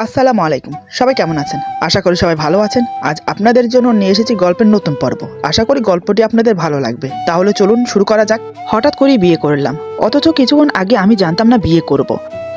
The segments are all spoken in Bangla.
আসসালামু আলাইকুম। সবাই কেমন আছেন? আশা করি সবাই ভালো আছেন। আজ আপনাদের জন্য নিয়ে এসেছি গল্পের নতুন পর্ব। আশা করি গল্পটি আপনাদের ভালো লাগবে। তাহলে চলুন শুরু করা যাক। হঠাৎ করেই বিয়ে করলাম, অথচ কিছুক্ষণ আগে আমি জানতাম না বিয়ে করব।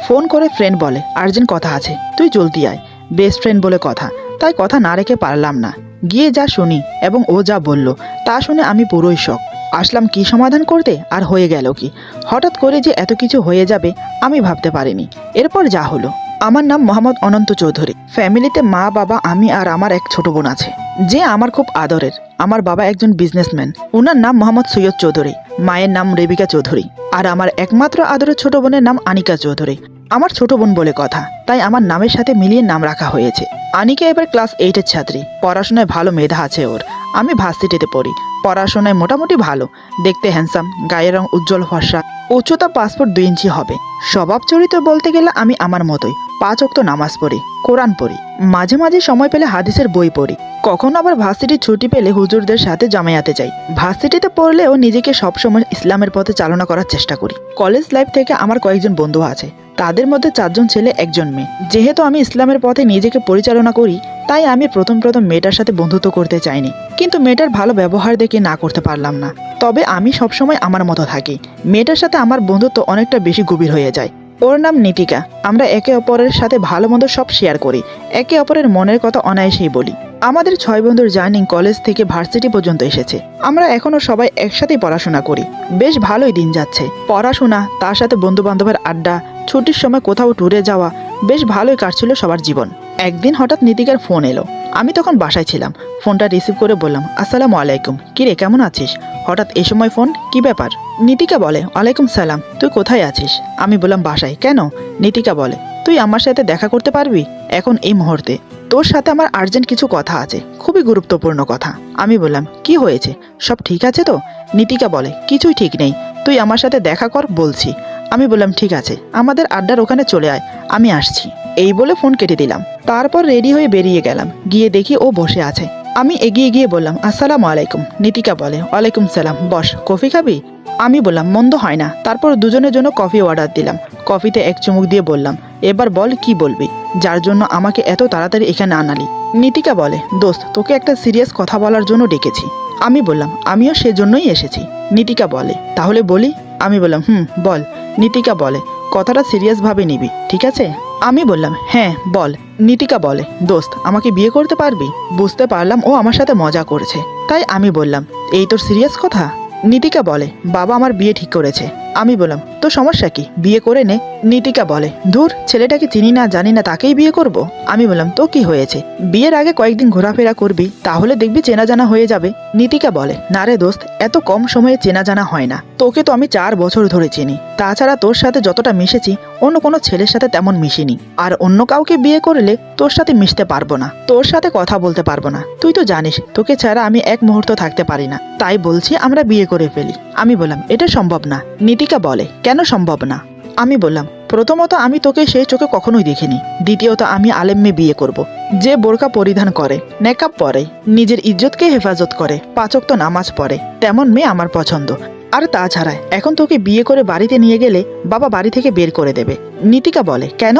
ফোন করে ফ্রেন্ড বলে আর্জেন্ট কথা আছে, তুই জলদি আয়। বেস্ট ফ্রেন্ড বলে কথা, তাই কথা না রেখে পারলাম না। গিয়ে যা শুনি এবং ও যা বলল তা শুনে আমি পুরোই শক। আসলাম কি সমাধান করতে, আর হয়ে গেল কি। হঠাৎ করে যে এত কিছু হয়ে যাবে আমি ভাবতে পারিনি। এরপর যা হলো। আমার নাম মোহাম্মদ অনন্ত চৌধুরী। ফ্যামিলিতে মা, বাবা, আমি আর আমার এক ছোট বোন আছে, যে আমার খুব আদরের। আমার বাবা একজন বিজনেসম্যান, ওনার নাম মোহাম্মদ সৈয়দ চৌধুরী। মায়ের নাম রেবিকা চৌধুরী। আর আমার একমাত্র আদরের ছোট বোনের নাম আনিকা চৌধুরী। আমার ছোট বোন বলে কথা, তাই আমার নামের সাথে মিলিয়ে নাম রাখা হয়েছে। আনিকা এবার ক্লাস 8-এর ছাত্রী। পড়াশোনায় ভালো মেধা আছে ওর। আমি ভার্সিটিতে পড়ি। পড়াশোনায় মোটামুটি ভালো, দেখতে হ্যান্ডসাম, গায়ের রং উজ্জ্বল ফর্সা, উচ্চতা পাসপোর্ট 2 ইঞ্চি হবে। স্বভাব চরিত্র বলতে গেলে আমি আমার মতোই 5 ওয়াক্ত নামাজ পড়ি, কোরআন পড়ি, মাঝে মাঝে সময় পেলে হাদিসের বই পড়ি। কখনো আবার ভার্সিটির ছুটি পেলে হুজুরদের সাথে জামায়াতে যাই। ভার্সিটিতে পড়লেও নিজেকে সবসময় ইসলামের পথে চালনা করার চেষ্টা করি। কলেজ লাইফ থেকে আমার কয়েকজন বন্ধু আছে, তাদের মধ্যে 4 জন ছেলে 1 জন মেয়ে। যেহেতু আমি ইসলামের পথে নিজেকে পরিচালনা করি, তাই আমি প্রথম মেয়েটার সাথে বন্ধুত্ব করতে চাইনি। কিন্তু মেয়েটার ভালো ব্যবহার দেখে না করতে পারলাম না। তবে আমি সবসময় আমার মতো থাকি। মেয়েটার সাথে আমার বন্ধুত্ব অনেকটা বেশি গভীর হয়ে যায়। ওর নাম নিতিকা। আমরা একে অপরের সাথে ভালো মন্দ সব শেয়ার করি, একে অপরের মনের কথা অনায়াসেই বলি। আমাদের 6 বন্ধুর জার্নি কলেজ থেকে ভার্সিটি পর্যন্ত এসেছে। আমরা এখনো সবাই একসাথেই পড়াশোনা করি। বেশ ভালোই দিন যাচ্ছে। পড়াশোনা, তার সাথে বন্ধু বান্ধবের আড্ডা, ছুটির সময় কোথাও ট্যুরে যাওয়া, বেশ ভালোই কাটছিল সবার জীবন। একদিন হঠাৎ নিতিকার ফোন এলো। আমি তখন বাসায় ছিলাম। ফোনটা রিসিভ করে বললাম, আসসালামু আলাইকুম। কিরে, কেমন আছিস? হঠাৎ এই সময় ফোন, কি ব্যাপার? নিতিকা বলে, ওয়ালাইকুম সালাম। তুই কোথায় আছিস? আমি বললাম, বাসায়। কেন? নিতিকা বলে, তুই আমার সাথে দেখা করতে পারবি এখন এই মুহূর্তে? তোর সাথে আমার আর্জেন্ট কিছু কথা আছে, খুবই গুরুত্বপূর্ণ কথা। আমি বললাম, কি হয়েছে? সব ঠিক আছে তো? নিতিকা বলে, কিছুই ঠিক নেই, তুই আমার সাথে দেখা কর বলছি। আমি বললাম, ঠিক আছে, আমাদের আড্ডার ওখানে চলে আয়, আমি আসছি। এই বলে ফোন কেটে দিলাম। তারপর রেডি হয়ে বেরিয়ে গেলাম। গিয়ে দেখি ও বসে আছে। আমি এগিয়ে গিয়ে বললাম, আসসালামু আলাইকুম। নিতিকা বলে, ওয়ালাইকুম সালাম, বস, কফি খাবি? আমি বললাম, মন্দ হয় না। তারপর দুজনের জন্য কফি অর্ডার দিলাম। কফিতে এক চুমুক দিয়ে বললাম, এবার বল কি বলবি, যার জন্য আমাকে এত তাড়াতাড়ি এখানে আনালি? নিতিকা বলে, দোস্ত, তোকে একটা সিরিয়াস কথা বলার জন্য ডেকেছি। আমি বললাম, আমিও সেজন্যই এসেছি। নিতিকা বলে, তাহলে বলি? আমি বললাম, বল। নিতিকা বলে, কথাটা সিরিয়াস ভাবে নিবি, ঠিক আছে? আমি বললাম, হ্যাঁ বল। নিতিকা বলে, দোস্ত, আমাকে বিয়ে করতে পারবি? বুঝতে পারলাম ও আমার সাথে মজা করছে, তাই আমি বললাম, এই তোর সিরিয়াস কথা? নিতিকা বলে, বাবা আমার বিয়ে ঠিক করেছে। আমি বললাম, তো সমস্যা কি, বিয়ে করে নে। নিতিকা বলে, ধুর, ছেলেটাকে চিনি না জানি না, তাকেই বিয়ে করব? আমি বললাম, তো কি হয়েছে, বিয়ের আগে কয়েকদিন ঘোরাফেরা করবি, তাহলে দেখবি চেনা জানা হয়ে যাবে। নিতিকা বলে, না রে দোস্ত, এত কম সময়ে চেনা জানা হয় না। তোকে তো আমি 4 বছর ধরে চিনি। তাছাড়া তোর সাথে যতটা মিশেছি অন্য কোনো ছেলের সাথে তেমন মিশিনি। আর অন্য কাউকে বিয়ে করলে তোর সাথে মিশতে পারবো না, তোর সাথে কথা বলতে পারবো না। তুই তো জানিস তোকে ছাড়া আমি এক মুহূর্ত থাকতে পারি না। তাই বলছি আমরা বিয়ে করে ফেলি। আমি বললাম, এটা সম্ভব না। নিতিকা বলে, কেন সম্ভব না? আমি বললাম, প্রথমত আমি তোকে সেই চোখে কখনোই দেখিনি। দ্বিতীয়ত আমি আলেম মেয়ে বিয়ে করব, যে বোরকা পরিধান করে, নেকাব পরে, নিজের ইজ্জতকে হেফাজত করে, 5 ওয়াক্ত নামাজ পড়ে, তেমন মেয়ে আমার পছন্দ। আর তাছাড়া এখন তোকে বিয়ে করে বাড়িতে নিয়ে গেলে বাবা বাড়ি থেকে বের করে দেবে। নিতিকা বলে, কেন?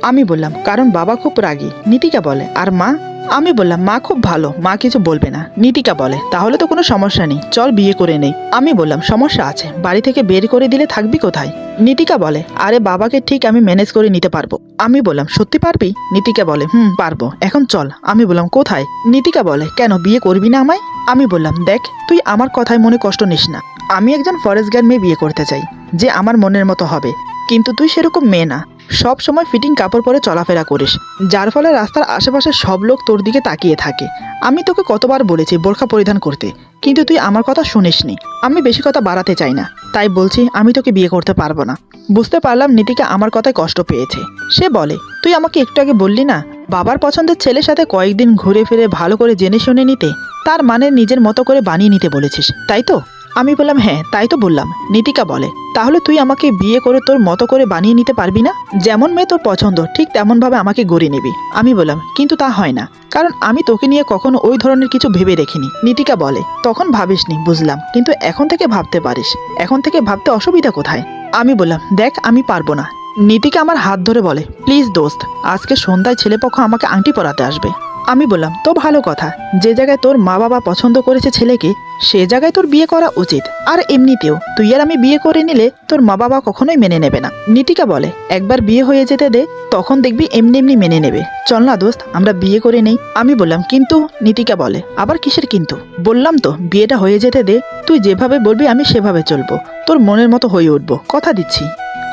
আমি বললাম, কারণ বাবা খুব রাগী। নিতিকা বলে, আর মা? আমি বললাম, মা খুব ভালো, মা কিছু বলবে না। নিতিকা বলে, তাহলে তো কোনো সমস্যা নেই, চল বিয়ে করে নেই। আমি বললাম, সমস্যা আছে, বাড়ি থেকে বের করে দিলে থাকবি কোথায়? নিতিকা বলে, আরে বাবাকে ঠিক আমি ম্যানেজ করে নিতে পারবো। আমি বললাম, সত্যি পারবি? নিতিকা বলে, পারবো, এখন চল। আমি বললাম, কোথায়? নিতিকা বলে, কেন, বিয়ে করবি না আমায়? আমি বললাম, দেখ, তুই আমার কথায় মনে কষ্ট নিস না। আমি একজন ফরেস্টগার্ড মেয়ে বিয়ে করতে চাই, যে আমার মনের মতো হবে। কিন্তু তুই সেরকম মেয়ে না, সব সময় ফিটিং কাপড় পরে চলাফেরা করিস, যার ফলে রাস্তার আশেপাশে সব লোক তোর দিকে তাকিয়ে থাকে। আমি তোকে কতবার বলেছি বোরখা পরিধান করতে, কিন্তু তুই আমার কথা শুনিসনি। আমি বেশি কথা বাড়াতে চাই না, তাই বলছি আমি তোকে বিয়ে করতে পারবো না। বুঝতে পারলাম নিতিকা আমার কথায় কষ্ট পেয়েছে। সে বলে, তুই আমাকে একটু আগে বললি না বাবার পছন্দের ছেলের সাথে কয়েকদিন ঘুরে ফিরে ভালো করে জেনে শুনে নিতে, তার মানে নিজের মতো করে বানিয়ে নিতে বলেছিস, তাই তো? আমি বললাম, হ্যাঁ তাই তো বললাম। নিতিকা বলে, তাহলে তুই আমাকে বিয়ে করে তোর মতো করে বানিয়ে নিতে পারবি না? যেমন মেয়ে তোর পছন্দ ঠিক তেমন ভাবে আমাকে গড়ে নিবি। আমি বললাম, কিন্তু তা হয় না, কারণ আমি তোকে নিয়ে কখনো ওই ধরনের কিছু ভেবে দেখিনি। নিতিকা বলে, তখন ভাবিসনি, বুঝলাম, কিন্তু এখন থেকে ভাবতে পারিস। এখন থেকে ভাবতে অসুবিধা কোথায়? আমি বললাম, দেখ, আমি পারবো না। নীতিকা আমার হাত ধরে বলে, প্লিজ দোস্ত, আজকে সন্ধ্যায় ছেলেপক্ষ আমাকে আংটি পরাতে আসবে। আমি বললাম, তো ভালো কথা, যে জায়গায় তোর মা বাবা পছন্দ করেছে ছেলেকে সে জায়গায় তোর বিয়ে করা উচিত। আর এমনিতেও তুই আর আমি বিয়ে করে নিলে তোর মা বাবা কখনোই মেনে নেবে না। নীতিকা বলে, একবার বিয়ে হয়ে যেতে দে, তখন দেখবি এমনি এমনি মেনে নেবে। চল না দোস্ত, আমরা বিয়ে করে নেই। আমি বললাম, কিন্তু। নীতিকা বলে, আবার কিসের কিন্তু? বললাম তো বিয়েটা হয়ে যেতে দে, তুই যেভাবে বলবি আমি সেভাবে চলবো, তোর মনের মতো হয়ে উঠবো, কথা দিচ্ছি।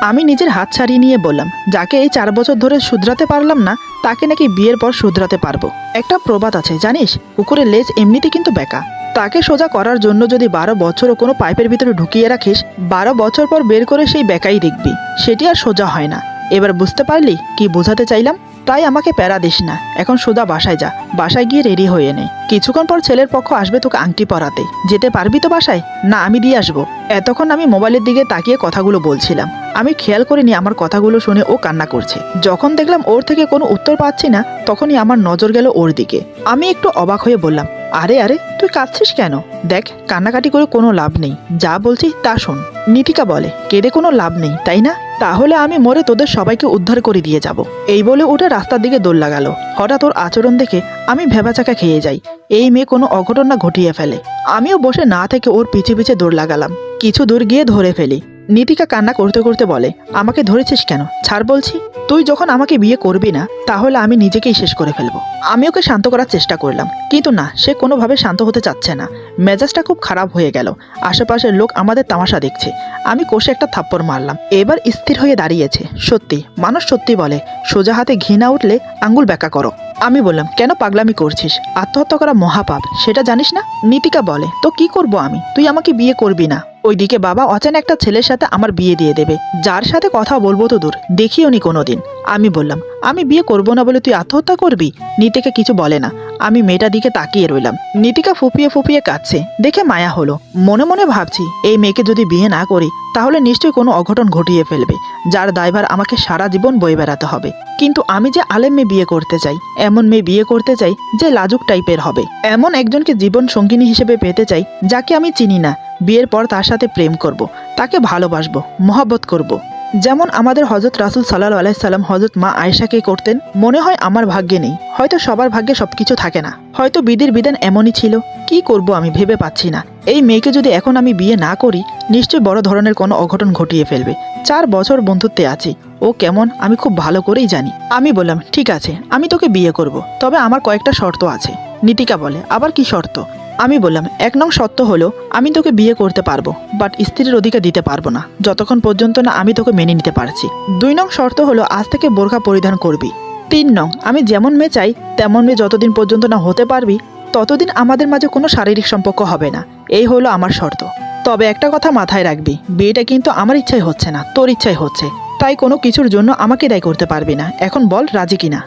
আমি নিজের হাত ছাড়িয়ে নিয়ে বললাম, যাকে এই 4 বছর ধরে শুধরাতে পারলাম না তাকে নাকি বিয়ের পর শুধরাতে পারবো। একটা প্রবাদ আছে জানিস, কুকুরের লেজ এমনিতে কিন্তু বেঁকা। তাকে সোজা করার জন্য যদি 12 বছরও কোনো পাইপের ভিতরে ঢুকিয়ে রাখিস, 12 বছর পর বের করে সেই বেঁকাই দেখবি, সেটি আর সোজা হয় না। এবার বুঝতে পারলি কি বোঝাতে চাইলাম? তাই আমাকে প্যারা দিস না, এখন সোজা বাসায় যা, বাসায় গিয়ে রেডি হয়ে নে। কিছুক্ষণ পর ছেলের পক্ষ আসবে তোকে আংটি পরাতে। যেতে পারবি তো বাসায়? না, আমি দিয়ে আসবো। এতক্ষণ আমি মোবাইলের দিকে তাকিয়ে কথাগুলো বলছিলাম। আমি খেয়াল করিনি আমার কথাগুলো শুনে ও কান্না করছে। যখন দেখলাম ওর থেকে কোনো উত্তর পাচ্ছি না, তখনই আমার নজর গেল ওর দিকে। আমি একটু অবাক হয়ে বললাম, আরে আরে, তুই কাঁদছিস কেন? দেখ, কান্নাকাটি করে কোনো লাভ নেই, যা বলছি তা শোন। নীতিকা বলে, কেঁদে কোনো লাভ নেই তাই না? তাহলে আমি মরে তোদের সবাইকে উদ্ধার করে দিয়ে যাব। এই বলে উঠে রাস্তার দিকে দৌড় লাগালো। হঠাৎ ওর আচরণ দেখে আমি ভেবাচাকা খেয়ে যাই, এই মেয়ে কোনো অঘটন না ঘটিয়ে ফেলে। আমিও বসে না থেকে ওর পিছে পিছে দৌড় লাগালাম। কিছু দূর গিয়ে ধরে ফেলি। নীতিকা কান্না করতে করতে বলে, আমাকে ধরেছিস কেন? ছাড় বলছি। তুই যখন আমাকে বিয়ে করবি না তাহলে আমি নিজেকেই শেষ করে ফেলবো। আমি ওকে শান্ত করার চেষ্টা করলাম, কিন্তু না, সে কোনোভাবে শান্ত হতে চাচ্ছে না। মেজাজটা খুব খারাপ হয়ে গেল। আশেপাশের লোক আমাদের তামাশা দেখছে। আমি কষে একটা থাপ্পড় মারলাম। এবার স্থির হয়ে দাঁড়িয়েছে। সত্যি, মানুষ সত্যি বলে, সোজা হাতে ঘি না উঠলে আঙ্গুল ব্যাকা করো। আমি বললাম, কেন পাগলামি করছিস? আত্মহত্যা করা মহাপাপ, সেটা জানিস না? নীতিকা বলে, তো কি করব আমি? তুই আমাকে বিয়ে করবি না। ওইদিকে বাবা অচেনা একটা ছেলের সাথে আমার বিয়ে দিয়ে দেবে, যার সাথে কথা বলবো তো দূর, দেখিও নি কোনোদিন। আমি বললাম, আমি বিয়ে করব না বলে তুই আত্মহত্যা করবি? নীতিকা কিছু বলে না। আমি মেয়েটার দিকে তাকিয়ে রইলাম। নীতিকা ফুপিয়ে ফুপিয়ে কাঁদছে, দেখে মায়া হলো। মনে মনে ভাবছি, এই মেয়েকে যদি বিয়ে না করি তাহলে নিশ্চয়ই কোনো অঘটন ঘটিয়ে ফেলবে, যার দায়ভার আমাকে সারা জীবন বয়ে বেড়াতে হবে। কিন্তু আমি যে আলেম মেয়ে বিয়ে করতে চাই, এমন মেয়ে বিয়ে করতে চাই যে লাজুক টাইপের হবে, এমন একজনকে জীবন সঙ্গিনী হিসেবে পেতে চাই যাকে আমি চিনি না। বিয়ের পর তার সাথে প্রেম করব, তাকে ভালোবাসবো, মহব্বত করব। যেমন আমাদের হযরত রাসূল সাল্লাল্লাহু আলাইহি সাল্লাম হযরত মা আয়েশাকে করতেন। মনে হয় আমার ভাগ্যে নেই, হয়তো সবার ভাগ্যে সবকিছু থাকে না, হয়তো বিধির বিধান এমনই ছিল। কি করব আমি ভেবে পাচ্ছি না। এই মেয়েকে যদি এখন আমি বিয়ে না করি, নিশ্চয়ই বড় ধরনের কোনো অঘটন ঘটিয়ে ফেলবে। 4 বছর বন্ধুত্বে আছি, ও কেমন আমি খুব ভালো করেই জানি। আমি বললাম, ঠিক আছে, আমি তোকে বিয়ে করব, তবে আমার কয়েকটা শর্ত আছে। নীতিকা বলে, আবার কি শর্ত? আমি বললাম, 1 নং শর্ত হলো, আমি তোকে বিয়ে করতে পারবো, বাট স্ত্রীর অধিকার দিতে পারবো না যতক্ষণ পর্যন্ত না আমি তোকে মেনে নিতে পারছি। 2 নং শর্ত হলো, আজ থেকে বোরকা পরিধান করবি। 3 নং, আমি যেমন মেয়ে চাই তেমন মেয়ে যতদিন পর্যন্ত না হতে পারবি ততদিন আমাদের মাঝে কোনো শারীরিক সম্পর্ক হবে না। এই হলো আমার শর্ত। তবে একটা কথা মাথায় রাখবি, বিয়েটা কিন্তু আমার ইচ্ছাই হচ্ছে না, তোর ইচ্ছাই হচ্ছে, তাই কোনো কিছুর জন্য আমাকে দায়ী করতে পারবি না। এখন বল রাজি কিনা?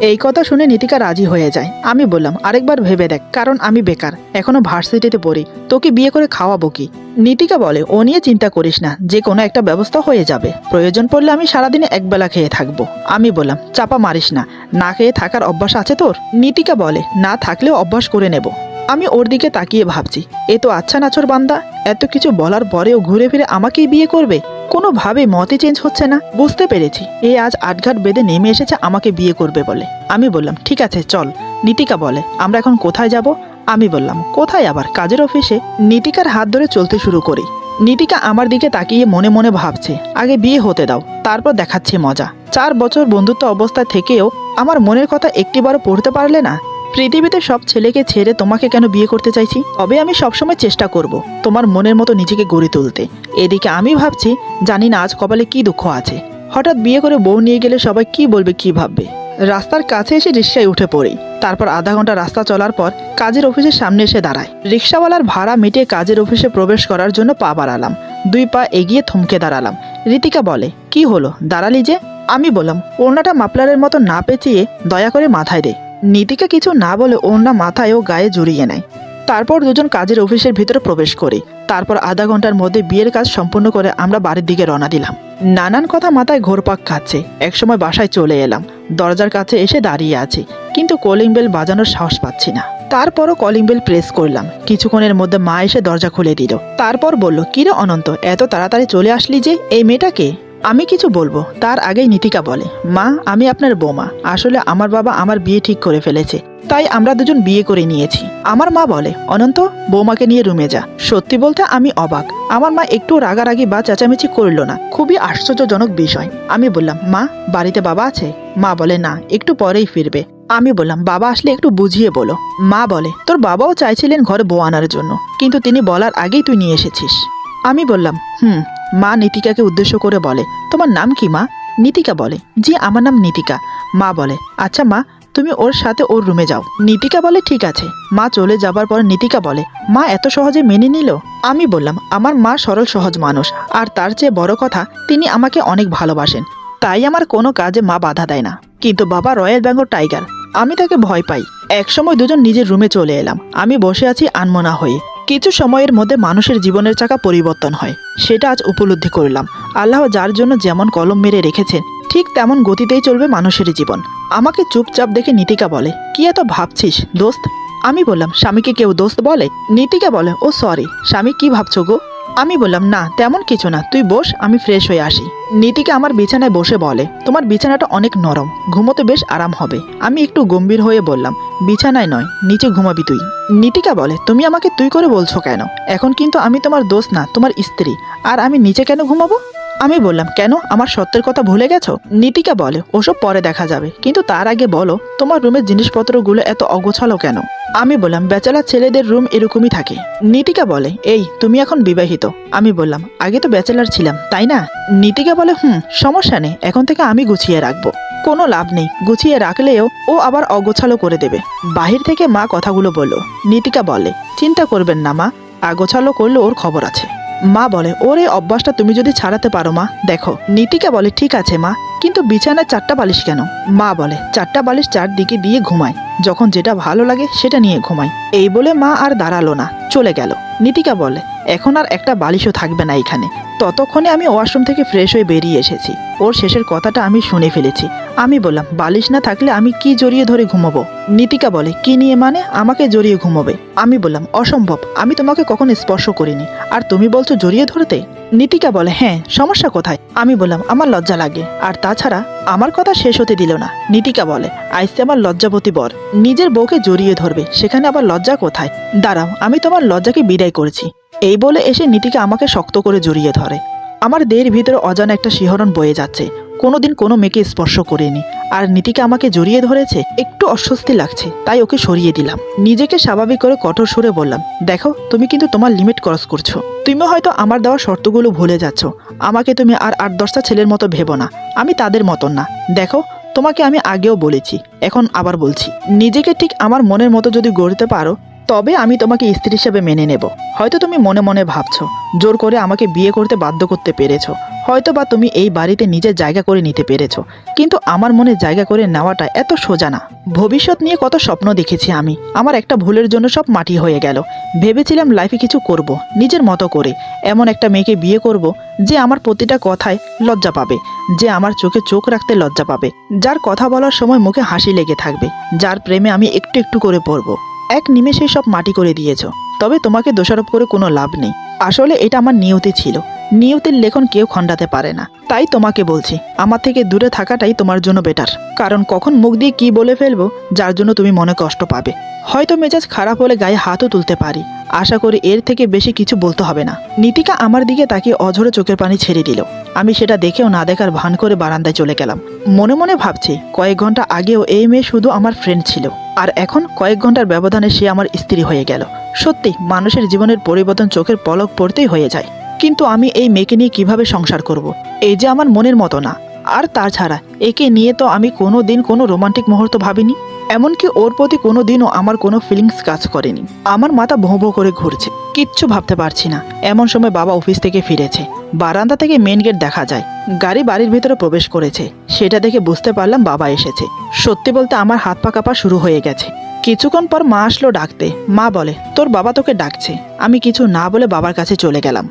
এই কথা শুনে নীতিকা রাজি হয়ে যায়। আমি বললাম, আরেকবার ভেবে দেখ, কারণ আমি বেকার, এখনো ভার্সিটিতে পড়ি, তোকে বিয়ে করে খাওয়াবো কি? নীতিকা বলে, ও নিয়ে চিন্তা করিস না, যে কোনো একটা ব্যবস্থা হয়ে যাবে। প্রয়োজন পড়লে আমি সারাদিনে একবেলা খেয়ে থাকবো। আমি বললাম, চাপা মারিস না, না খেয়ে থাকার অভ্যাস আছে তোর? নীতিকা বলে, না থাকলেও অভ্যাস করে নেব। আমি ওর দিকে তাকিয়ে ভাবছি, এ তো আচ্ছা নাছর বান্দা, এত কিছু বলার পরেও ঘুরে ফিরে আমাকেই বিয়ে করবে। কোনোভাবে মতে চেঞ্জ হচ্ছে না। বুঝতে পেরেছি, এ আজ আটঘাট বেঁধে নেমে এসেছে আমাকে বিয়ে করবে বলে। আমি বললাম, ঠিক আছে চল। নীতিকা বলে, আমরা এখন কোথায় যাব? আমি বললাম, কোথায় আবার, কাজের অফিসে। নীতিকার হাত ধরে চলতে শুরু করি। নীতিকা আমার দিকে তাকিয়ে মনে মনে ভাবছে, আগে বিয়ে হতে দাও, তারপর দেখাচ্ছি মজা। 4 বছর বন্ধুত্ব অবস্থায় থেকেও আমার মনের কথা একটিবারও পড়তে পারলে না। পৃথিবীতে সব ছেলেকে ছেড়ে তোমাকে কেন বিয়ে করতে চাইছি? তবে আমি সবসময় চেষ্টা করব তোমার মনের মতো নিজেকে গড়ে তুলতে। এদিকে আমি ভাবছি, জানি না আজ কপালে কি দুঃখ আছে। হঠাৎ বিয়ে করে বউ নিয়ে গেলে সবাই কি বলবে, কি ভাববে। রাস্তার কাছে এসে রিক্সায় উঠে পড়ি। তারপর আধা ঘন্টা রাস্তা চলার পর কাজের অফিসের সামনে এসে দাঁড়ায়। রিক্সাওয়ালার ভাড়া মিটিয়ে কাজের অফিসে প্রবেশ করার জন্য পা বাড়ালাম। 2 পা এগিয়ে থমকে দাঁড়ালাম। ঋতিকা বলে, কি হলো, দাঁড়ালি যে? আমি বললাম, ওড়নাটা মাফলারের মতো না পেঁচিয়ে দয়া করে মাথায় দে। নীতিকা কিছু না বলে ওড়না মাথায় ও গায়ে জড়িয়ে নেয়। তারপর দুজন কাজের অফিসের ভিতরে প্রবেশ করি। তারপর আধা ঘন্টার মধ্যে বিয়ের কাজ সম্পূর্ণ করে আমরা বাড়ির দিকে রওনা দিলাম। নানান কথা মাথায় ঘোরপাক খাচ্ছে। একসময় বাসায় চলে এলাম। দরজার কাছে এসে দাঁড়িয়ে আছি, কিন্তু কলিং বেল বাজানোর সাহস পাচ্ছি না। তারপরও কলিং বেল প্রেস করলাম। কিছুক্ষণের মধ্যে মা এসে দরজা খুলে দিল। তারপর বলল, কিরে অনন্ত, এত তাড়াতাড়ি চলে আসলি যে, এই মেয়েটাকে? আমি কিছু বলবো তার আগেই নীতিকা বলে, মা আমি আপনার বৌমা, আসলে আমার বাবা আমার বিয়ে ঠিক করে ফেলেছে, তাই আমরা দুজন বিয়ে করে নিয়েছি। আমার মা বলে, অনন্ত বৌমাকে নিয়ে রুমে যা। সত্যি বলতে আমি অবাক, আমার মা একটু রাগারাগি বা চেঁচামেচি করলো না, খুবই আশ্চর্যজনক বিষয়। আমি বললাম, মা বাড়িতে বাবা আছে? মা বলে, না, একটু পরেই ফিরবে। আমি বললাম, বাবা আসলে একটু বুঝিয়ে বলো। মা বলে, তোর বাবাও চাইছিলেন ঘরে বউ আনার জন্য, কিন্তু তিনি বলার আগেই তুই নিয়ে এসেছিস। আমি বললাম, মা নীতিকাকে উদ্দেশ্য করে বলে, তোমার নাম কি মা? নীতিকা বলে, জি আমার নাম নীতিকা। মা বলে, আচ্ছা মা তুমি ওর সাথে ওর রুমে যাও। নীতিকা বলে, ঠিক আছে। মা চলে যাবার পর নীতিকা বলে, মা এত সহজে মেনে নিল? আমি বললাম, আমার মা সরল সহজ মানুষ, আর তার চেয়ে বড় কথা তিনি আমাকে অনেক ভালোবাসেন, তাই আমার কোনো কাজে মা বাধা দেয় না। কিন্তু বাবা রয়্যাল বেঙ্গল টাইগার, আমি তাকে ভয় পাই। একসময় দুজন নিজের রুমে চলে এলাম। আমি বসে আছি আনমনা হয়ে। কিছু সময়ের মধ্যে মানুষের জীবনের চাকা পরিবর্তন হয়, সেটা আজ উপলব্ধি করলাম। আল্লাহ যার জন্য যেমন কলম মেরে রেখেছেন, ঠিক তেমন গতিতেই চলবে মানুষের জীবন। আমাকে চুপচাপ দেখে নীতিকা বলে, কি এত ভাবছিস দোস্ত? আমি বললাম, স্বামীকে কেউ দোস্ত বলে? নীতিকা বলে, ও সরি, স্বামী কি ভাবছো গো? আমি বললাম, না তেমন কিছু না, তুই বস, আমি ফ্রেশ হয়ে আসি। নীতিকা আমার বিছানায় বসে বলে, তোমার বিছানাটা অনেক নরম, ঘুমোতে বেশ আরাম হবে। আমি একটু গম্ভীর হয়ে বললাম, বিছানায় নয়, নিচে ঘুমাবি তুই। নীতিকা বলে, তুমি আমাকে তুই করে বলছো কেন? এখন কিন্তু আমি তোমার দোস্ত না, তোমার স্ত্রী, আর আমি নিচে কেন ঘুমাবো? আমি বললাম, কেন, আমার সত্যের কথা ভুলে গেছো? নীতিকা বলে, ওসব পরে দেখা যাবে, কিন্তু তার আগে বলো তোমার রুমের জিনিসপত্রগুলো এত অগোছালো কেন? আমি বললাম, ব্যাচেলার ছেলেদের রুম এরকমই থাকে। নীতিকা বলে, এই তুমি এখন বিবাহিত। আমি বললাম, আগে তো ব্যাচেলার ছিলাম, তাই না? নীতিকা বলে, সমস্যা নেই, এখন থেকে আমি গুছিয়ে রাখবো। কোনো লাভ নেই, গুছিয়ে রাখলেও ও আবার অগোছালো করে দেবে। বাহির থেকে মা কথাগুলো বলল। নীতিকা বলে, চিন্তা করবেন না মা, আগোছালো করলে ওর খবর আছে। মা বলে, ওর এই অভ্যাসটা তুমি যদি ছাড়াতে পারো মা, দেখো। নীতিকা বলে, ঠিক আছে মা, কিন্তু বিছানায় 4টা বালিশ কেন? মা বলে, 4টা বালিশ 4 দিকে দিয়ে ঘুমায়, যখন যেটা ভালো লাগে সেটা নিয়ে ঘুমাই। এই বলে মা আর দাঁড়ালো না, চলে গেল। নীতিকা বলে, এখন আর একটা বালিশও থাকবে না এখানে। ততক্ষণে আমি ওয়াশরুম থেকে ফ্রেশ হয়ে বেরিয়ে এসেছি। ওর শেষের কথাটা আমি শুনে ফেলেছি। আমি বললাম, বালিশ না থাকলে আমি কি জড়িয়ে ধরে ঘুমাবো? নীতিকা বলে, কি নিয়ে মানে আমাকে জড়িয়ে ঘুমাবে? আমি বললাম, অসম্ভব, আমি তোমাকে কখনো স্পর্শ করিনি, আর তুমি বলছো জড়িয়ে ধরতে? নীতিকা বলে, হ্যাঁ, সমস্যা কোথায়? আমি বললাম, আমার লজ্জা লাগে, আর তাছাড়া আমার কথা শেষ হতে দিল না। নীতিকা বলে, আইসে আমার লজ্জাবতী বর, নিজের বউকে জড়িয়ে ধরবে, সেখানে আবার লজ্জা কোথায়? দাঁড়াও, আমি তোমার লজ্জাকে বিদায় করেছি। এই বলে এসে নীতিকা আমাকে শক্ত করে জড়িয়ে ধরে। আমার দেহের ভিতরে অজানা একটা শিহরণ বয়ে যাচ্ছে। কোনোদিন কোনো মেয়েকে স্পর্শ করিনি, আর নীতিকা আমাকে জড়িয়ে ধরেছে, একটু অস্বস্তি লাগছে, তাই ওকে সরিয়ে দিলাম। নিজেকে স্বাভাবিক করে কঠোর সুরে বললাম, দেখো তুমি কিন্তু তোমার লিমিট ক্রস করছো। তুমি হয়তো আমার দেওয়া শর্তগুলো ভুলে যাচ্ছ। আমাকে তুমি আর 8-10টা ছেলের মতো ভেবো না, আমি তাদের মতন না। দেখো, তোমাকে আমি আগেও বলেছি, এখন আবার বলছি, নিজেকে ঠিক আমার মনের মতো যদি গড়তে পারো, তবে আমি তোমাকে স্ত্রী হিসেবে মেনে নেব। হয়তো তুমি মনে মনে ভাবছো জোর করে আমাকে বিয়ে করতে বাধ্য করতে পেরেছো, হয়তো বা তুমি এই বাড়িতে নিজের জায়গা করে নিতে পেরেছো, কিন্তু আমার মনে জায়গা করে নেওয়াটা এত সোজা না। ভবিষ্যৎ নিয়ে কত স্বপ্ন দেখেছি আমি, আমার একটা ভুলের জন্য সব মাটি হয়ে গেল। ভেবেছিলাম লাইফে কিছু করব, নিজের মতো করে, এমন একটা মেয়েকে বিয়ে করব যে আমার প্রতিটা কথায় লজ্জা পাবে, যে আমার চোখে চোখ রাখতে লজ্জা পাবে, যার কথা বলার সময় মুখে হাসি লেগে থাকবে, যার প্রেমে আমি একটু একটু করে পড়ব। এক নিমেষে সব মাটি করে দিয়েছ। তবে তোমাকে দোষারোপ করে কোনো লাভ নেই, আসলে এটা আমার নিয়তি ছিল। নিয়তির লেখন কেউ খণ্ডাতে পারে না। তাই তোমাকে বলছি, আমার থেকে দূরে থাকাটাই তোমার জন্য বেটার, কারণ কখন মুখ দিয়ে কি বলে ফেলবো যার জন্য তুমি মনে কষ্ট পাবে। হয়তো মেজাজ খারাপ হলে গায়ে হাতও তুলতে পারি, আশা করি এর থেকে বেশি কিছু বলতে হবে না। নীতিকা আমার দিকে তাকিয়ে অঝরে চোখের পানি ছেড়ে দিল। আমি সেটা দেখেও না দেখার ভান করে বারান্দায় চলে গেলাম। মনে মনে ভাবছি, কয়েক ঘন্টা আগেও এই মেয়ে শুধু আমার ফ্রেন্ড ছিল, আর এখন কয়েক ঘন্টার ব্যবধানে সে আমার স্ত্রী হয়ে গেল। সত্যি মানুষের জীবনের পরিবর্তন চোখের পলক পড়তেই হয়ে যায়। কিন্তু আমি এই মেয়েকে নিয়ে কিভাবে সংসার করব? এই যে আমার মনের মতো না। আর তাছাড়া একে নিয়ে তো আমি কোনো দিন কোনো রোমান্টিক মুহূর্ত ভাবিনি, এমনকি ওর প্রতি কোনো দিনও আমার কোনো ফিলিংস কাজ করেনি। আমার মাথা ভোঁ ভোঁ করে ঘুরছে, কিচ্ছু ভাবতে পারছি না। এমন সময় বাবা অফিস থেকে ফিরেছে। বারান্দা থেকে মেন গেট দেখা যায়, গাড়ি বাড়ির ভেতরে প্রবেশ করেছে। সেটা দেখে বুঝতে পারলাম বাবা এসেছে। সত্যি বলতে আমার হাত পা কাঁপা শুরু হয়ে গেছে। কিছুক্ষণ পর মা আসলো ডাকতে। মা বলে, তোর বাবা তোকে ডাকছে। আমি কিছু না বলে বাবার কাছে চলে গেলাম।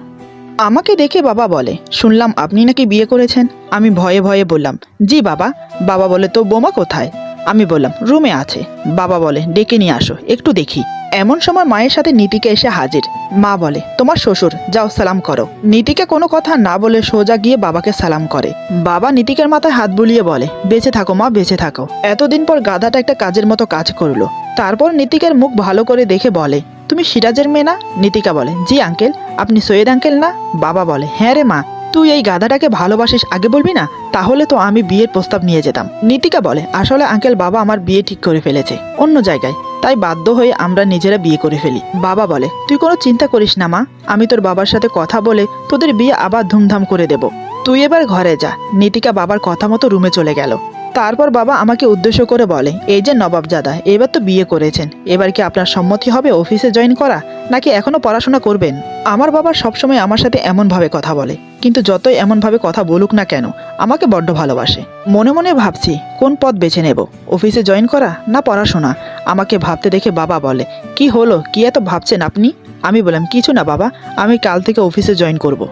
আমাকে দেখে বাবা বলে, শুনলাম আপনি নাকি বিয়ে করেছেন? আমি ভয়ে ভয়ে বললাম, জি বাবা। বাবা বলে, তো বোমা কোথায়? আমি বললাম, রুমে আছে। বাবা বলে, ডেকে নিয়ে আসো, একটু দেখি। এমন সময় মায়ের সাথে নীতিকা এসে হাজির। মা বলে, তোমার শ্বশুর, যাও সালাম করো। নীতিকা কোনো কথা না বলে সোজা গিয়ে বাবাকে সালাম করে। বাবা নীতিকার মাথায় হাত বুলিয়ে বলে, বেঁচে থাকো মা, বেঁচে থাকো। এতদিন পর গাধাটা একটা কাজের মতো কাজ করলো। তারপর নীতিকার মুখ ভালো করে দেখে বলে, তুমি সিরাজের মেয়ে না? নীতিকা বলে, জি আঙ্কেল। আপনি সৈয়দ আঙ্কেল না? বাবা বলে, হ্যাঁ রে মা, তুই এই গাধাটাকে ভালোবাসিস আগে বলবি না, তাহলে তো আমি বিয়ের প্রস্তাব নিয়ে যেতাম। নীতিকা বলে, আসলে আঙ্কেল বাবা আমার বিয়ে ঠিক করে ফেলেছে অন্য জায়গায়, তাই বাধ্য হয়ে আমরা নিজেরা বিয়ে করে ফেলি। বাবা বলে, তুই কোনো চিন্তা করিস না মা, আমি তোর বাবার সাথে কথা বলে তোদের বিয়ে আবার ধুমধাম করে দেব। তুই এবার ঘরে যা। নীতিকা বাবার কথা মতো রুমে চলে গেল। তারপর বাবা আমাকে উদ্দেশ্য করে বলে, এই যে নবাবজাদা, এবার তো বিয়ে করেছেন, এবার কি আপনার সম্মতি হবে অফিসে জয়েন করা, নাকি এখনো পড়াশোনা করবেন? আমার বাবা সবসময় আমার সাথে এমনভাবে কথা বলে, কিন্তু যতই এমনভাবে কথা বলুক না কেন আমাকে বড্ড ভালোবাসে। মনে মনে ভাবছি কোন পথ বেছে নেব, অফিসে জয়েন করা না পড়াশোনা। আমাকে ভাবতে দেখে বাবা বলে, কি হলো, কি এত ভাবছেন আপনি? আমি বললাম, কিছু না বাবা, আমি কাল থেকে অফিসে জয়েন করব।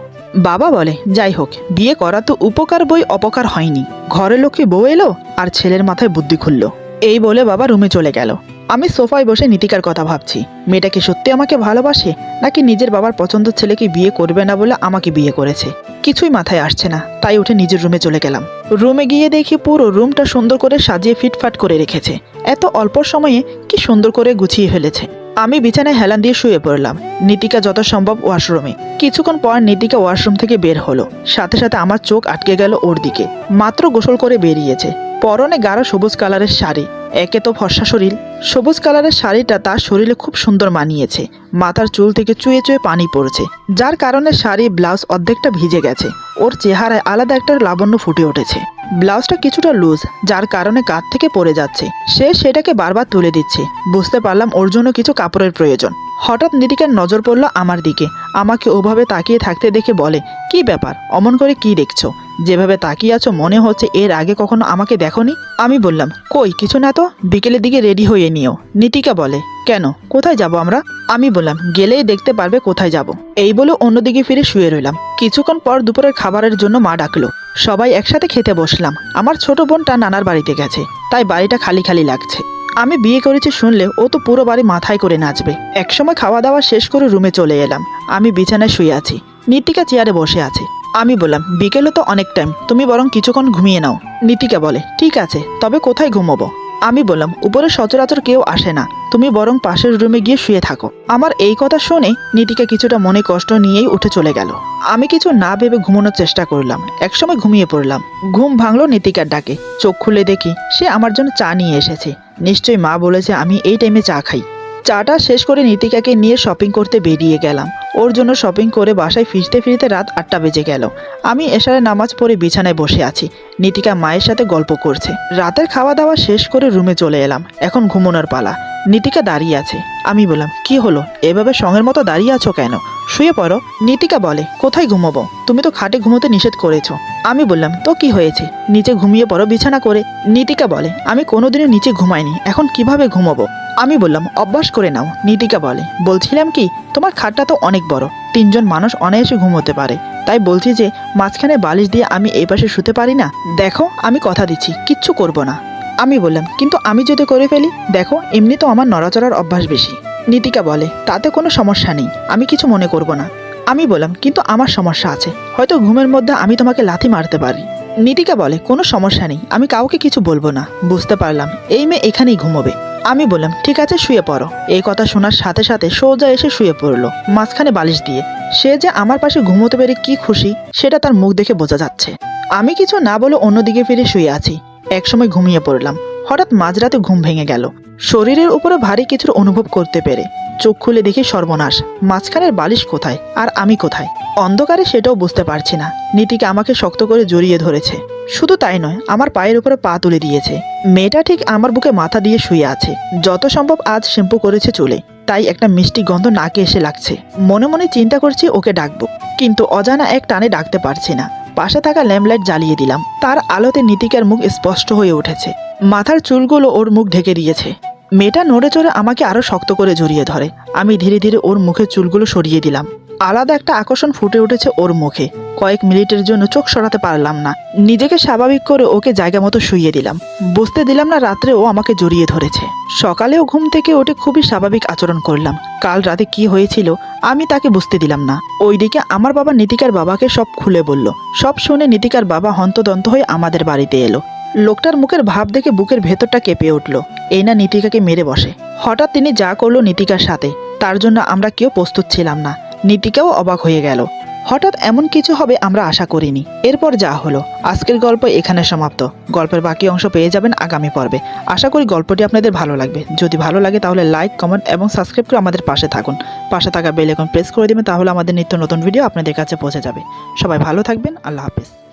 বাবা বলে, যাই হোক, বিয়ে করা তো উপকার বই অপকার হয়নি। ঘরে লক্ষ্মী বউ এলো আর ছেলের মাথায় বুদ্ধি খুলল। এই বলে বাবা রুমে চলে গেল। আমি সোফায় বসে নীতিকার কথা ভাবছি। মেয়েটা কি সত্যি আমাকে ভালোবাসে, নাকি নিজের বাবার পছন্দের ছেলেকে বিয়ে করবে না বলে আমাকে বিয়ে করেছে? কিছুই মাথায় আসছে না, তাই উঠে নিজের রুমে চলে গেলাম। রুমে গিয়ে দেখি পুরো রুমটা সুন্দর করে সাজিয়ে ফিটফাট করে রেখেছে। এত অল্প সময়ে কি সুন্দর করে গুছিয়ে ফেলেছে। আমি বিছানায় হেলান দিয়ে শুয়ে পড়লাম। নীতিকা যত সম্ভব ওয়াশরুমে। কিছুক্ষণ পর নীতিকা ওয়াশরুম থেকে বের হলো। সাথে সাথে আমার চোখ আটকে গেল ওর দিকে। মাত্র গোসল করে বেরিয়েছে, পরনে গাঢ় সবুজ কালারের শাড়ি। একে তো ফর্সা শরীর, সবুজ কালারের শাড়িটা তার শরীরে খুব সুন্দর মানিয়েছে। মাথার চুল থেকে চুয়ে চুয়ে পানি পড়ছে, যার কারণে শাড়ি ব্লাউজ অর্ধেকটা ভিজে গেছে। ওর চেহারায় আলাদা একটা লাবণ্য ফুটে উঠেছে। ব্লাউজটা কিছুটা লুজ, যার কারণে কাঁধ থেকে পড়ে যাচ্ছে। সে সেটাকে বারবার তুলে দিচ্ছে। বুঝতে পারলাম ওর জন্য কিছু কাপড়ের প্রয়োজন। হঠাৎ নীতিকার নজর পড়ল আমার দিকে। আমাকে ওভাবে তাকিয়ে থাকতে দেখে বলে, কি ব্যাপার, অমন করে কি দেখছো? যেভাবে তাকিয়ে আছো মনে হচ্ছে এর আগে কখনো আমাকে দেখোনি। আমি বললাম, কই কিছু না তো, বিকেলের দিকে রেডি হয়ে নিও। নীতিকা বলে, কেন, কোথায় যাব আমরা? আমি বললাম, গেলেই দেখতে পারবে কোথায় যাব। এই বলে অন্যদিকে ফিরে শুয়ে রইলাম। কিছুক্ষণ পর দুপুরের খাবারের জন্য মা ডাকলো। সবাই একসাথে খেতে বসলাম। আমার ছোট বোনটা নানার বাড়িতে গেছে, তাই বাড়িটা খালি খালি লাগছে। আমি বিয়ে করেছি শুনলে ও তো পুরো বাড়ি মাথায় করে নাচবে। একসময় খাওয়া দাওয়া শেষ করে রুমে চলে এলাম। আমি বিছানায় শুয়ে আছি, নীতিকা চেয়ারে বসে আছে। আমি বললাম, বিকেলে তো অনেক টাইম, তুমি বরং কিছুক্ষণ ঘুমিয়ে নাও। নীতিকা বলে, ঠিক আছে, তবে কোথায় ঘুমোবো? আমি বললাম, উপরে সচরাচর কেউ আসে না, তুমি বরং পাশের রুমে গিয়ে শুয়ে থাকো। আমার এই কথা শুনে নীতিকা কিছুটা মনে কষ্ট নিয়েই উঠে চলে গেল। আমি কিছু না ভেবে ঘুমানোর চেষ্টা করলাম। একসময় ঘুমিয়ে পড়লাম। ঘুম ভাঙলো নীতিকার ডাকে। চোখ খুলে দেখি সে আমার জন্য চা নিয়ে এসেছে। নিশ্চয়ই মা বলেছে আমি এই টাইমে চা খাই। চাটা শেষ করে নীতিকাকে নিয়ে শপিং করতে বেরিয়ে গেলাম। ওর জন্য শপিং করে বাসায় ফিরতে ফিরতে রাত 8টা বেজে গেল। আমি এশারে নামাজ পড়ে বিছানায় বসে আছি। নীতিকা মায়ের সাথে গল্প করছে। রাতের খাওয়া দাওয়া শেষ করে রুমে চলে এলাম। এখন ঘুমানোর পালা। নীতিকা দাঁড়িয়ে আছে। আমি বললাম, কি হলো, এভাবে সঙ্গের মতো দাঁড়িয়ে আছো কেন? শুয়ে পড়ো। নীতিকা বলে, কোথায় ঘুমাবো? তুমি তো খাটে ঘুমোতে নিষেধ করেছো। আমি বললাম, তো কি হয়েছে, নিচে ঘুমিয়ে পড়ো বিছানা করে। নীতিকা বলে, আমি কোনোদিনও নিচে ঘুমাইনি, এখন কিভাবে ঘুমাবো? আমি বললাম, অভ্যাস করে নাও। নীতিকা বলে, বলছিলাম কি, তোমার খাটটা তো অনেক বড়, 3জন মানুষ অনায়াসে ঘুমোতে পারে, তাই বলছি যে মাঝখানে বালিশ দিয়ে আমি এই পাশে শুতে পারি না? দেখো, আমি কথা দিচ্ছি কিচ্ছু করব না। আমি বললাম, কিন্তু আমি যদি করে ফেলি? দেখো, এমনি তো আমার নড়াচড়ার অভ্যাস বেশি। নীতিকা বলে, তাতে কোনো সমস্যা নেই, আমি কিছু মনে করব না। আমি বললাম, কিন্তু আমার সমস্যা আছে, হয়তো ঘুমের মধ্যে আমি তোমাকে লাথি মারতে পারি। নীতিকা বলে, কোনো সমস্যা নেই, আমি কাউকে কিছু বলবো না। বুঝতে পারলাম এই মেয়ে এখানেই ঘুমোবে। আমি বললাম, ঠিক আছে, শুয়ে পড়ো। এই কথা শোনার সাথে সাথে সোজা এসে শুয়ে পড়লো মাঝখানে বালিশ দিয়ে। সে যে আমার পাশে ঘুমোতে পেরে কি খুশি সেটা তার মুখ দেখে বোঝা যাচ্ছে। আমি কিছু না বলে অন্যদিকে ফিরে শুয়ে আছি। একসময় ঘুমিয়ে পড়লাম। হঠাৎ মাঝরাতে ঘুম ভেঙে গেল। শরীরের উপরে ভারী কিছুর অনুভব করতে পেরে চোখ খুলে দেখি সর্বনাশ, মাঝখানের বালিশ কোথায় আর আমি কোথায়? অন্ধকারে সেটাও বুঝতে পারছি না। নীতিকা আমাকে শক্ত করে জড়িয়ে ধরেছে। শুধু তাই নয়, আমার পায়ের উপরে পা তুলে দিয়েছে। মেয়েটা ঠিক আমার বুকে মাথা দিয়ে শুয়ে আছে। যত সম্ভব আজ শ্যাম্পু করেছে চুলে, তাই একটা মিষ্টি গন্ধ নাকে এসে লাগছে। মনে মনে চিন্তা করছি ওকে ডাকবো, কিন্তু অজানা এক টানে ডাকতে পারছি না। পাশে থাকা ল্যাম্পলাইট জ্বালিয়ে দিলাম। তার আলোতে নীতিকার মুখ স্পষ্ট হয়ে উঠেছে। মাথার চুলগুলো ওর মুখ ঢেকে দিয়েছে। মেয়েটা নড়ে চড়ে আমাকে আরো শক্ত করে জড়িয়ে ধরে। আমি ধীরে ধীরে ওর মুখের চুলগুলো সরিয়ে দিলাম। আলাদা একটা আকর্ষণ ফুটে উঠেছে ওর মুখে। কয়েক মিনিটের জন্য চোখ সরাতে পারলাম না। নিজেকে স্বাভাবিক করে ওকে জায়গা মতো শুইয়ে দিলাম। বুঝতে দিলাম না রাত্রে ও আমাকে জড়িয়ে ধরেছে। সকালেও ঘুম থেকে উঠে খুবই স্বাভাবিক আচরণ করলাম। কাল রাতে কি হয়েছিল আমি তাকে বুঝতে দিলাম না। ওইদিকে আমার বাবা নীতিকার বাবাকে সব খুলে বলল। সব শুনে নীতিকার বাবা হন্তদন্ত হয়ে আমাদের বাড়িতে এলো। লোকটার মুখের ভাব দেখে বুকের ভেতরটা কেঁপে উঠল। এই না নীতিকাকে মেরে বসে। হঠাৎ তিনি যা করলো নীতিকার সাথে, তার জন্য আমরা কেউ প্রস্তুত ছিলাম না। নীতিকাও অবাক হয়ে গেল। হঠাৎ এমন কিছু হবে আমরা আশা করিনি। এরপর যা হলো, আজকের গল্প এখানে সমাপ্ত। গল্পের বাকি অংশ পেয়ে যাবেন আগামী পর্বে। আশা করি গল্পটি আপনাদের ভালো লাগবে। যদি ভালো লাগে তাহলে লাইক, কমেন্ট এবং সাবস্ক্রাইব করে আমাদের পাশে থাকুন। পাশে থাকা বেল আইকন প্রেস করে দেবেন, তাহলে আমাদের নিত্য নতুন ভিডিও আপনাদের কাছে পৌঁছে যাবে। সবাই ভালো থাকবেন। আল্লাহ হাফেজ।